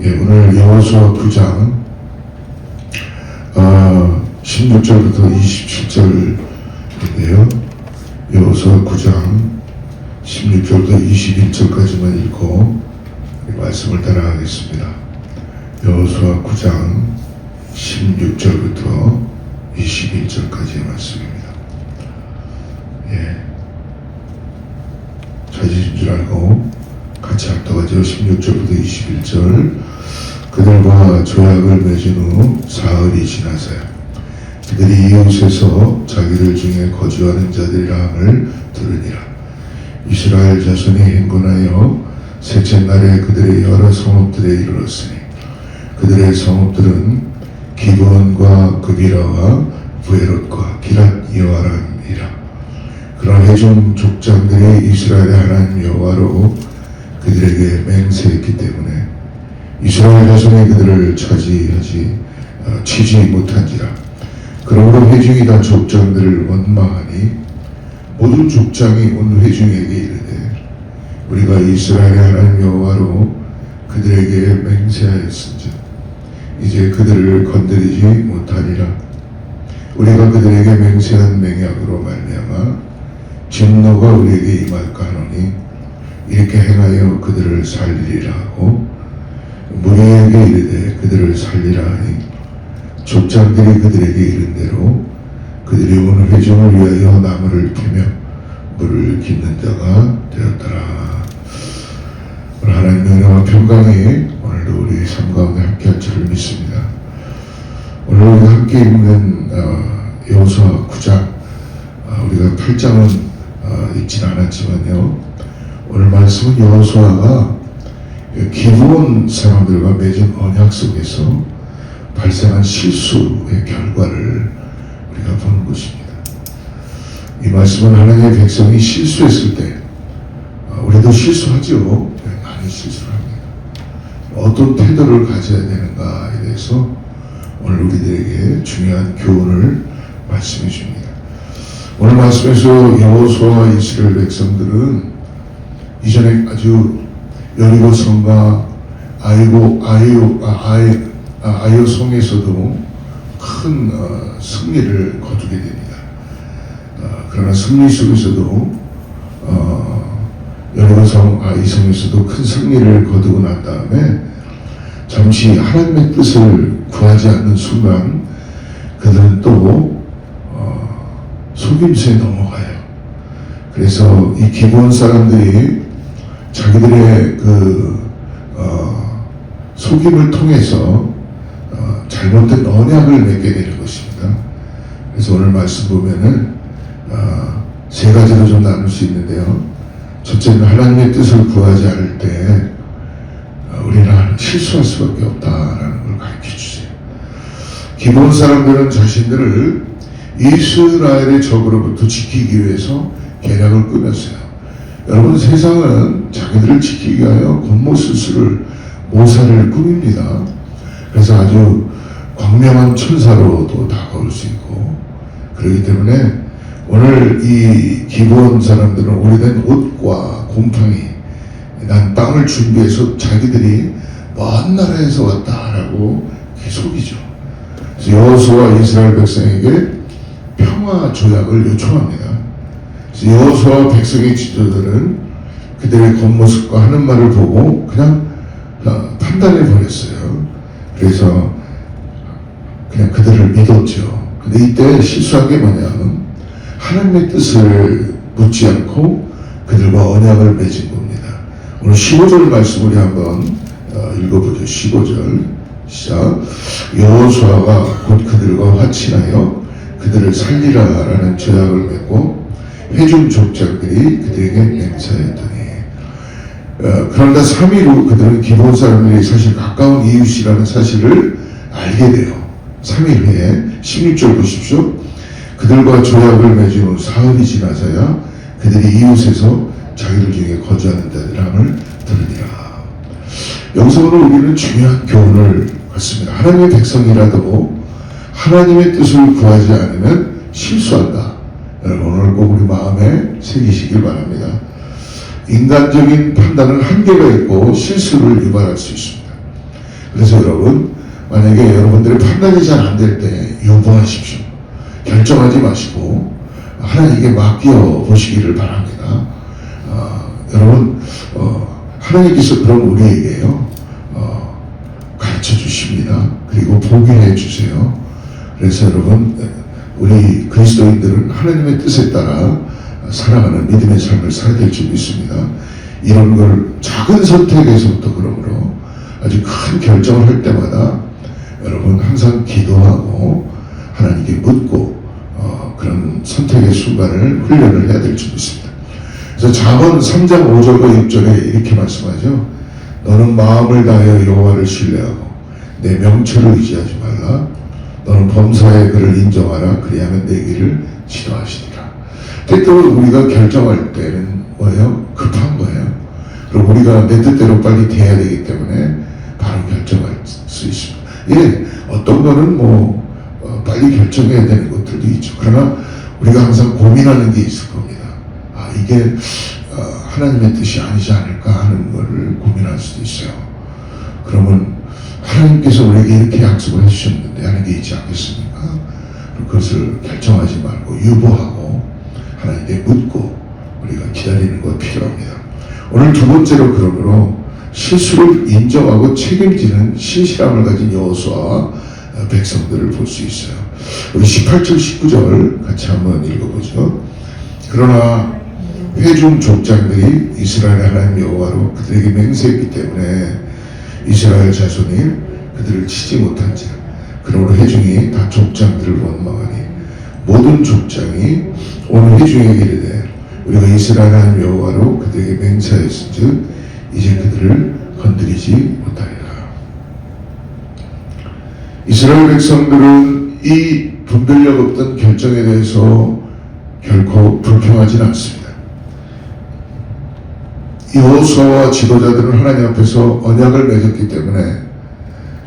예, 오늘 여호수아 9장 16절부터 27절인데요. 여호수아 9장 16절부터 21절까지만 읽고 말씀을 따라가겠습니다. 여호수아 9장 16절부터 21절까지의 말씀입니다. 예, 찾으신 줄 알고 같이 합독하죠. 16절부터 21절. 그들과 조약을 맺은 후 사흘이 지나서야 그들이 이웃에서 자기들 중에 거주하는 자들이라 함을 들으니라. 이스라엘 자손이 행군하여 셋째 날에 그들의 여러 성읍들에 이르렀으니 그들의 성읍들은 기브온과 그비라와 부에롯과 기랏 여아람이라. 그런 회중 족장들이 이스라엘의 하나님 여호와로 그들에게 맹세했기 때문에 이스라엘 자손이 그들을 치지 못한지라. 그러므로 회중이 다 족장들을 원망하니 모든 족장이 온 회중에게 이르되 우리가 이스라엘의 하나님 여호와로 그들에게 맹세하였은즉 이제 그들을 건드리지 못하리라. 우리가 그들에게 맹세한 맹약으로 말미암아 진노가 우리에게 임할까 하노니 이렇게 행하여 그들을 살리리라 하고 무리에게 이르되 그들을 살리라 하니 족장들이 그들에게 이른 대로 그들이 온 회중을 위하여 나무를 캐며 물을 깃는 자가 되었더라. 오늘 하나님의 은혜와 평강이 오늘도 우리 삶 가운데 함께할 줄을 믿습니다. 오늘 우리가 함께 읽는 여호수아 9장, 우리가 8장은 읽진 않았지만요, 오늘 말씀은 여호수아가 기브온 사람들과 맺은 언약 속에서 발생한 실수의 결과를 우리가 보는 것입니다. 이 말씀은 하나님의 백성이 실수했을 때, 우리도 실수하죠. 많이 실수를 합니다. 어떤 태도를 가져야 되는가에 대해서 오늘 우리들에게 중요한 교훈을 말씀해 줍니다. 오늘 말씀에서 여호수아와 이스라엘 백성들은 이전에 아주 여리고 성과 아이오 성에서도 큰 승리를 거두게 됩니다. 그러나 승리 속에서도 여리고 성 아이성에서도 큰 승리를 거두고 난 다음에 잠시 하나님의 뜻을 구하지 않는 순간 그들은 또 속임수에 넘어가요. 그래서 이 기브온 사람들이 자기들의 속임을 통해서 잘못된 언약을 맺게 되는 것입니다. 그래서 오늘 말씀 보면은 세 가지로 좀 나눌 수 있는데요. 첫째는 하나님의 뜻을 구하지 않을 때 우리는 실수할 수밖에 없다라는 걸 가르쳐 주세요. 기브온 사람들은 자신들을 이스라엘의 적으로부터 지키기 위해서 계략을 꾸몄어요. 여러분, 세상은 자기들을 지키기 위하여 곤모술수를 모사를 꾸밉니다. 그래서 아주 광명한 천사로도 다가올 수 있고, 그렇기 때문에 오늘 이 기브온 사람들은 오래된 옷과 곰팡이 난 빵을 준비해서 자기들이 먼 나라에서 왔다라고 속이죠. 그래서 여호수아와 이스라엘 백성에게 평화 조약을 요청합니다. 여호수아와 백성의 지도자들은 그들의 겉모습과 하는 말을 보고 그냥 판단해 버렸어요. 그래서 그냥 그들을 믿었죠. 근데 이때 실수한 게 뭐냐면 하나님의 뜻을 묻지 않고 그들과 언약을 맺은 겁니다. 오늘 15절 말씀 우리 한번 읽어보죠. 15절 시작. 여호수아가 곧 그들과 화친하여 그들을 살리라 라는 조약을 맺고 회중 족장들이 그들에게 맹세하였더니 그런가 3일 후 그들은 기브온 사람들이 사실 가까운 이웃이라는 사실을 알게 돼요. 3일 후에 16절 보십시오. 그들과 조약을 맺은 후 사흘이 지나서야 그들이 이웃에서 자기들 중에 거주하는 자들함을 들으니라. 여기서 오늘 우리는 중요한 교훈을 받습니다. 하나님의 백성이라도 하나님의 뜻을 구하지 않으면 실수한다. 여러분, 오늘 꼭 우리 마음에 새기시길 바랍니다. 인간적인 판단은 한계가 있고 실수를 유발할 수 있습니다. 그래서 여러분, 만약에 여러분들의 판단이 잘 안 될 때 유보하십시오. 결정하지 마시고 하나님께 맡겨 보시기를 바랍니다. 여러분, 하나님께서 그럼 우리에게요 가르쳐 주십니다. 그리고 보게 해 주세요. 그래서 여러분, 우리 그리스도인들은 하나님의 뜻에 따라 살아가는 믿음의 삶을 살아야 될 줄 믿습니다. 이런 걸 작은 선택에서부터 그러므로 아주 큰 결정을 할 때마다 여러분 항상 기도하고 하나님께 묻고 그런 선택의 순간을 훈련을 해야 될 줄 믿습니다. 그래서 잠언 3장 5절과 6절에 이렇게 말씀하죠. 너는 마음을 다하여 여호와를 신뢰하고 내 명철을 의지하지 말라. 너는 범사의 그를 인정하라. 그리하면 내 길을 지도하시리라. 때때로 우리가 결정할 때는 뭐예요? 급한 거예요. 그리고 우리가 내 뜻대로 빨리 돼야 되기 때문에 바로 결정할 수 있습니다. 예, 어떤 거는 빨리 결정해야 되는 것들도 있죠. 그러나 우리가 항상 고민하는 게 있을 겁니다. 이게 하나님의 뜻이 아니지 않을까 하는 것을 고민할 수도 있어요. 그러면 하나님께서 우리에게 이렇게 약속을 해주셨는데 하는 게 있지 않겠습니까? 그것을 결정하지 말고 유보하고 하나님께 묻고 우리가 기다리는 것 필요합니다. 오늘 두 번째로 그러므로 실수를 인정하고 책임지는 신실함을 가진 여호수아와 백성들을 볼 수 있어요. 우리 18절 19절 같이 한번 읽어보죠. 그러나 회중 족장들이 이스라엘 하나님 여호와로 그들에게 맹세했기 때문에 이스라엘 자손이 그들을 치지 못한지라. 그러므로 회중이 다 족장들을 원망하니 모든 족장이 오늘 회중에게 이르되 우리가 이스라엘 하나님 여호와로 그들에게 맹세하였은즉 이제 그들을 건드리지 못하리라. 이스라엘 백성들은 이 분별력 없던 결정에 대해서 결코 불평하지는 않습니다. 여호수아와 지도자들은 하나님 앞에서 언약을 맺었기 때문에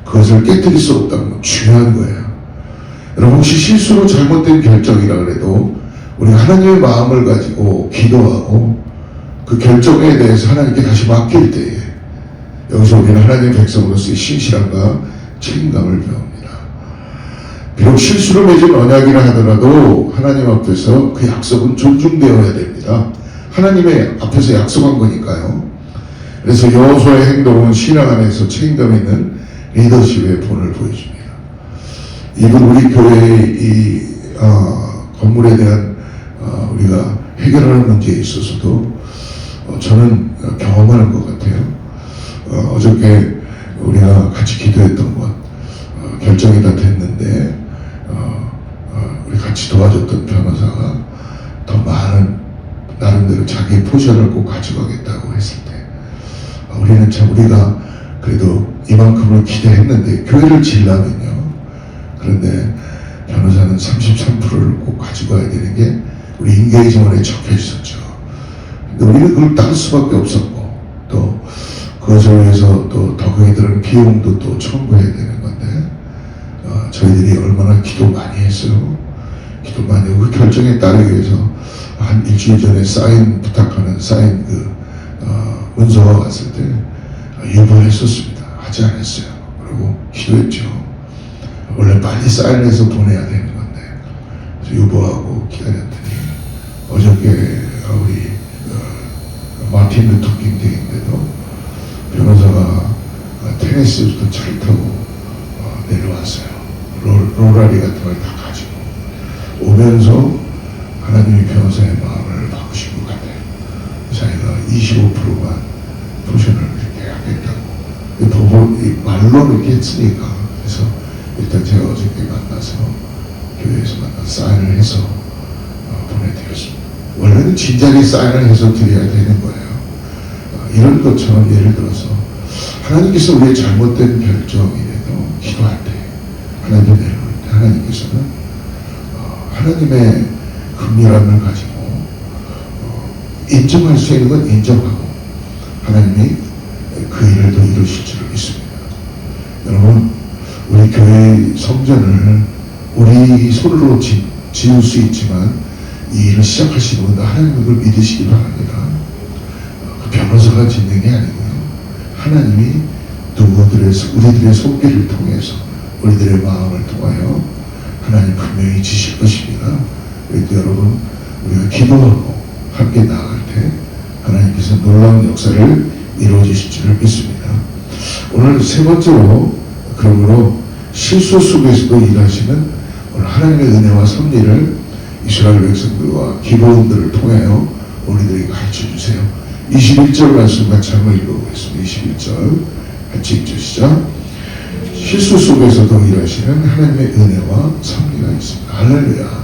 그것을 깨뜨릴 수 없다는 건 중요한 거예요. 여러분, 혹시 실수로 잘못된 결정이라 그래도 우리가 하나님의 마음을 가지고 기도하고 그 결정에 대해서 하나님께 다시 맡길 때에 여기서 우리는 하나님의 백성으로서의 신실함과 책임감을 배웁니다. 비록 실수로 맺은 언약이라 하더라도 하나님 앞에서 그 약속은 존중되어야 됩니다. 하나님의 앞에서 약속한 거니까요. 그래서 여호수아의 행동은 신앙 안에서 책임감 있는 리더십의 본을 보여줍니다. 이번 우리 교회의 이 건물에 대한 우리가 해결하는 문제에 있어서도 저는 경험하는 것 같아요. 어저께 우리가 같이 기도했던 것 결정이 다 됐는데 우리 같이 도와줬던 변호사가 더 많은 나름대로 자기의 포션을 꼭 가져가겠다고 했을 때 우리는 참 우리가 그래도 이만큼을 기대했는데 교회를 지으려면요. 그런데 변호사는 33%를 꼭 가져가야 되는 게 우리 인게이지먼에 적혀 있었죠. 근데 우리는 그걸 따를 수밖에 없었고 또 그것을 위해서 또 더 거기에 들어간 비용도 또 청구해야 되는 건데 저희들이 얼마나 기도 많이 했어요. 기도 많이 하고 그 결정에 따르기 위해서 한 일주일 전에 사인 부탁하는 사인 문서가 왔을 때 유보했었습니다. 하지 않았어요. 그리고 기도했죠. 원래 빨리 사인해서 보내야 되는 건데 유보하고 기다렸더니 어저께 우리 마틴 루터킹 데이인데도 변호사가 테네시부터 차를 타고 내려왔어요. 로라리 같은 걸 다 가지고 오면서 하나님이 변호사의 마음을 바꾸신 것 같아요. 자기가 25%만 포션을 이렇게 하겠다고 말로 이렇게 했으니까 그래서 일단 제가 어저께 만나서 교회에서 만나 사인을 해서 보내드렸습니다. 원래는 진작에 사인을 해서 드려야 되는 거예요. 이런 것처럼 예를 들어서 하나님께서 우리의 잘못된 결정이라도 기도할 때 하나님을 내려올 때 하나님께서는 하나님의 긍휼함을 가지고 인정할 수 있는 건 인정하고 하나님이 그 일을 더 이루실 줄 믿습니다. 여러분, 우리 교회의 성전을 우리 손으로 지을 수 있지만 이 일을 시작하시는 분들 하나님을 그걸 믿으시기 바랍니다. 그 변호사가 짓는 게 아니고요. 하나님이 우리들의 손길을 통해서 우리들의 마음을 통하여 하나님 분명히 지실 것입니다. 그래도 여러분 우리가 기도하고 함께 나아갈 때 하나님께서 놀라운 역사를 이루어주실 줄을 믿습니다. 오늘 세 번째로 그러므로 실수 속에서도 일하시는 오늘 하나님의 은혜와 섭리를 이스라엘 백성들과 기도원들을 통하여 우리들에게 가르쳐주세요. 21절 말씀 같이 한번 읽어보겠습니다. 21절 같이 읽죠. 시작. 실수 속에서도 일하시는 하나님의 은혜와 섭리가 있습니다. 할렐루야.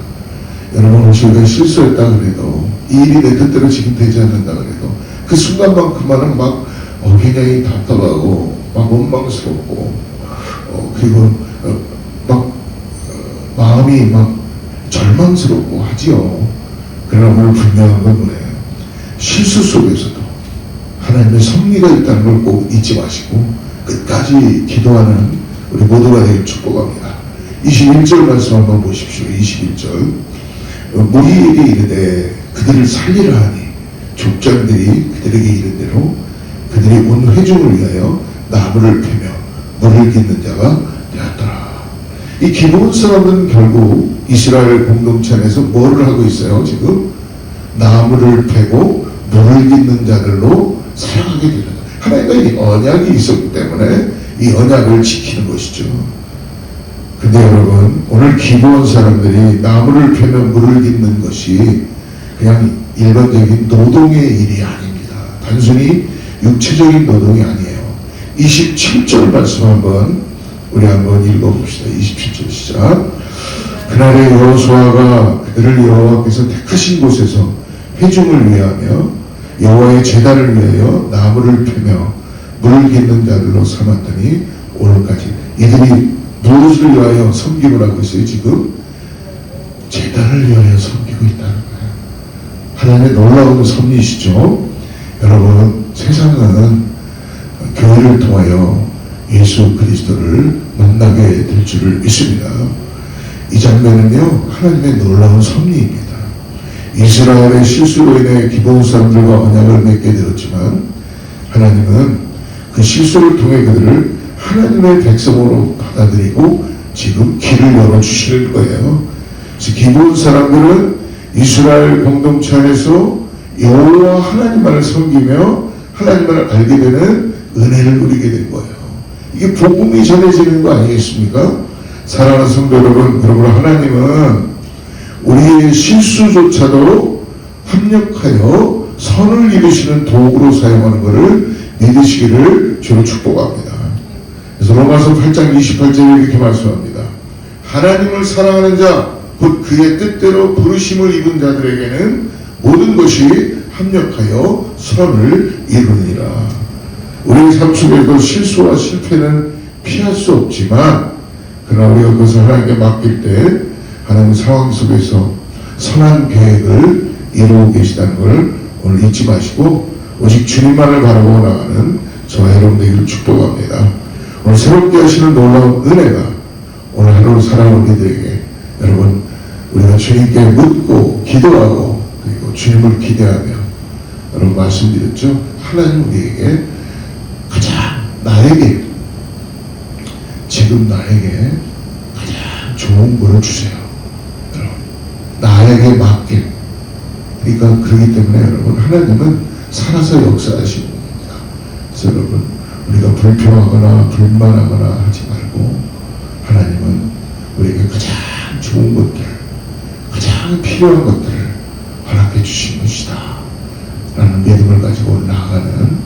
여러분 혹시 우리가 실수했다 그래도 이 일이 내 뜻대로 지금 되지 않는다 그래도 그 순간만큼만은 막 굉장히 답답하고 막 원망스럽고 그리고 마음이 막 절망스럽고 하지요. 그러나 오늘 분명한 건 뭐예요? 실수 속에서도 하나님의 섭리가 있다는 걸 꼭 잊지 마시고 끝까지 기도하는 우리 모두가 되길 축복합니다. 21절 말씀 한번 보십시오. 21절 무리에게 이르되 그들을 살리라 하니 족장들이 그들에게 이른대로 그들이 온 회중을 위하여 나무를 패며 물을 깃는 자가 되었더라. 이 기도원 사람은 결국 이스라엘 공동체 안에서 뭐를 하고 있어요? 지금 나무를 패고 물을 깃는 자들로 살아가게 되는 거예요. 하나님과 이 언약이 있었기 때문에 이 언약을 지키는 것이죠. 근데 여러분 오늘 기도원 사람들이 나무를 패며 물을 깃는 것이 그냥 일반적인 노동의 일이 아닙니다. 단순히 육체적인 노동이 아니에요. 27절 말씀 우리 한번 읽어봅시다. 27절 시작. 그날에 여호수아가 그들을 여호와께서 택하신 곳에서 회중을 위하며 여호와의 제단을 위하여 나무를 패며 물을 깃는 자들로 삼았더니 오늘까지 이들이 무엇을 위하여 섬김을 하고 있어요? 지금 제단을 위하여 섬기고 있다는 거예요. 하나님의 놀라운 섭리시죠. 여러분 세상은 교회를 통하여 예수 그리스도를 만나게 될 줄을 믿습니다. 이 장면은요 하나님의 놀라운 섭리입니다. 이스라엘의 실수로 인해 기도원 사람들과 언약을 맺게 되었지만 하나님은 그 실수를 통해 그들을 하나님의 백성으로 받아들이고 지금 길을 열어주시는 거예요. 그래서 기도원 사람들은 이스라엘 공동체 안에서 여호와 하나님만을 섬기며 하나님만을 알게 되는 은혜를 누리게 된 거예요. 이게 복음이 전해지는 거 아니겠습니까? 사랑하는 성도 여러분, 그러므로 하나님은 우리의 실수조차도 합력하여 선을 이루시는 도구로 사용하는 것을 믿으시기를 주로 축복합니다. 그래서 로마서 8장 28절에 이렇게 말씀합니다. 하나님을 사랑하는 자, 곧 그의 뜻대로 부르심을 입은 자들에게는 모든 것이 합력하여 선을 이루니라. 우리의 삶 속에도 실수와 실패는 피할 수 없지만 그러나 우리가 그것을 하나님께 맡길 때 하나님 상황 속에서 선한 계획을 이루고 계시다는 걸 오늘 잊지 마시고 오직 주님만을 바라보고 나가는 저와 여러분 되기를 축복합니다. 오늘 새롭게 하시는 놀라운 은혜가 오늘 하루 살아온 우리들에게 여러분 우리가 주님께 묻고 기도하고 그리고 주님을 기대하며 여러분 말씀드렸죠. 하나님 우리에게 가장 나에게 지금 나에게 가장 좋은 것을 주세요. 여러분 나에게 맡길 그러니까 그렇기 때문에 여러분 하나님은 살아서 역사하시는 분입니다. 그래서 여러분 우리가 불평하거나 불만하거나 하지 말고 하나님은 우리에게 가장 좋은 것들 가장 필요한 것들을 허락해 주신 것이다 라는 믿음을 가지고 나아가는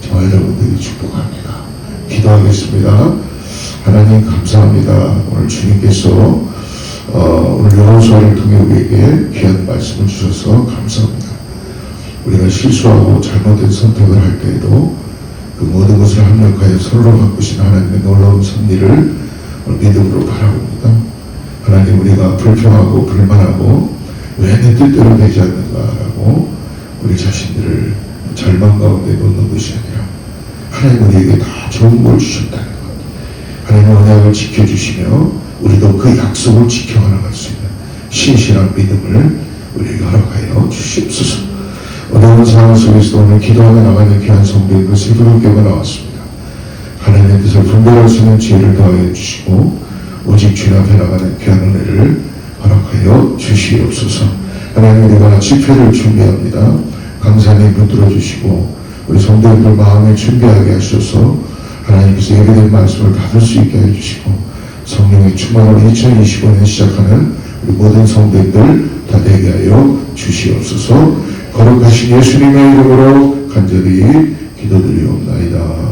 저와 여러분들이 축복합니다. 기도하겠습니다. 하나님 감사합니다. 오늘 주님께서 오늘 여호수아를 통해 우리에게 귀한 말씀을 주셔서 감사합니다. 우리가 실수하고 잘못된 선택을 할 때에도 그 모든 것을 합력하여 서로 바꾸신 하나님의 놀라운 섭리를 믿음으로 바라봅니다. 하나님 우리가 불평하고 불만하고 왜 내 뜻대로 되지 않는가라고 우리 자신들을 절망 가운데 놓는 것이 아니라 하나님 우리에게 다 좋은 걸 주셨다는 것, 하나님의 언약을 지켜주시며 우리도 그 약속을 지켜 나갈 수 있는 신실한 믿음을 우리에게 허락하여 주시옵소서. 어려운 상황 속에서도 오늘 기도하며 나가는 귀한 성도님들 새벽교가 나왔습니다. 하나님의 뜻을 분별할 수 있는 지혜를 더하여 주시고 오직 주님 앞에 나가는 귀한 은혜를 허락하여 주시옵소서. 하나님, 우리가 집회를 준비합니다. 강사님 붙들어 주시고 우리 성도님들 마음을 준비하게 하셔서 하나님께서 예배된 말씀을 받을 수 있게 해주시고 성령의 충만으로 2025년 시작하는 우리 모든 성도들 다 되게 하여 주시옵소서. 거룩하신 예수님의 이름으로 간절히 기도드리옵나이다.